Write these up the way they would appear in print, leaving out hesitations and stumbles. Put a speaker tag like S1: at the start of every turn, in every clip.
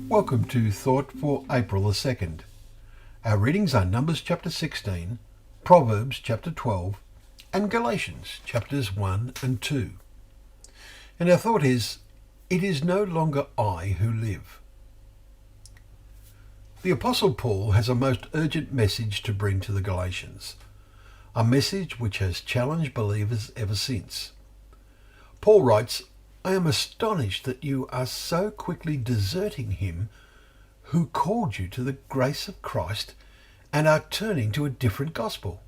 S1: Welcome to Thought for April the 2nd. Our readings are Numbers chapter 16, Proverbs chapter 12, and Galations chapters 1 and 2. And our thought is, it is no longer I who live. The Apostle Paul has a most urgent message to bring to the Galatians, a message which has challenged believers ever since. Paul writes, I am astonished that you are so quickly deserting him who called you to the grace of Christ and are turning to a different gospel.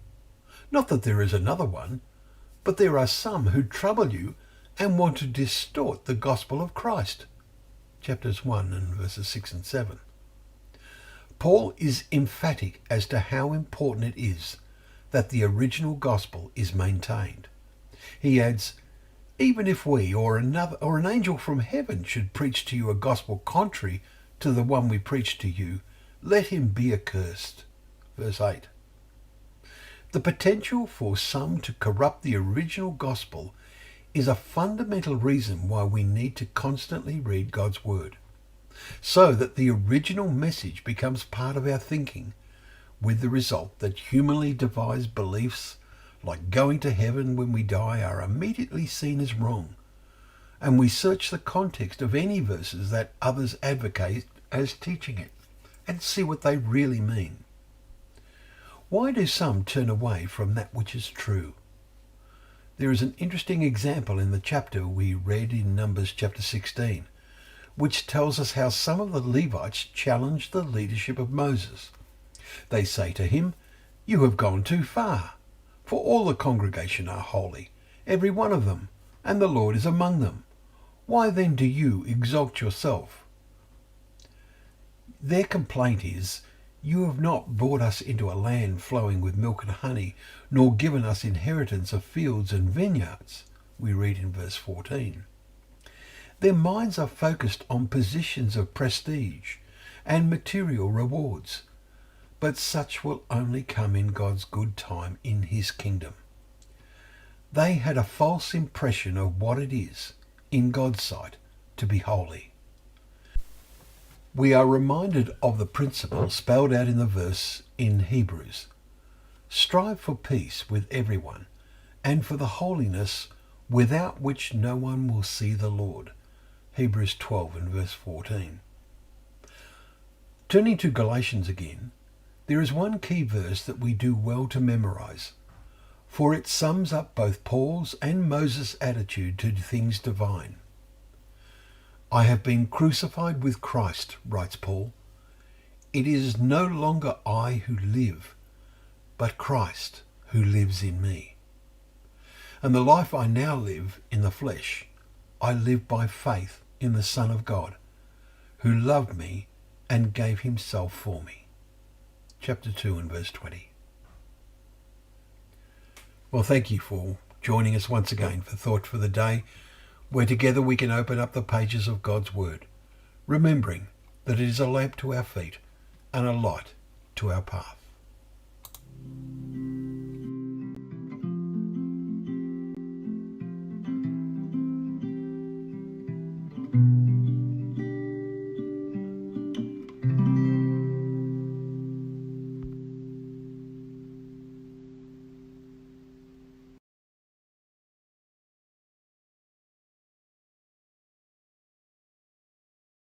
S1: Not that there is another one, but there are some who trouble you and want to distort the gospel of Christ. Chapters 1 and verses 6 and 7. Paul is emphatic as to how important it is that the original gospel is maintained. He adds, even if we or an angel from heaven should preach to you a gospel contrary to the one we preach to you, let him be accursed. Verse 8. The potential for some to corrupt the original gospel is a fundamental reason why we need to constantly read God's word, so that the original message becomes part of our thinking, with the result that humanly devised beliefs like going to heaven when we die are immediately seen as wrong, and we search the context of any verses that others advocate as teaching it and see what they really mean. Why do some turn away from that which is true? There is an interesting example in the chapter we read in Numbers chapter 16, which tells us how some of the Levites challenged the leadership of Moses. They say to him, "You have gone too far. For all the congregation are holy, every one of them, and the Lord is among them. Why then do you exalt yourself?" Their complaint is, "You have not brought us into a land flowing with milk and honey, nor given us inheritance of fields and vineyards," we read in verse 14. Their minds are focused on positions of prestige and material rewards, but such will only come in God's good time in his kingdom. They had a false impression of what it is, in God's sight, to be holy. We are reminded of the principle spelled out in the verse in Hebrews. Strive for peace with everyone, and for the holiness without which no one will see the Lord. Hebrews 12 and verse 14. Turning to Galatians again, there is one key verse that we do well to memorize, for it sums up both Paul's and Moses' attitude to things divine. I have been crucified with Christ, writes Paul. It is no longer I who live, but Christ who lives in me. And the life I now live in the flesh, I live by faith in the Son of God, who loved me and gave himself for me. Chapter 2 and verse 20. Well, thank you for joining us once again for Thought for the Day, where together we can open up the pages of God's Word, remembering that it is a lamp to our feet and a light to our path.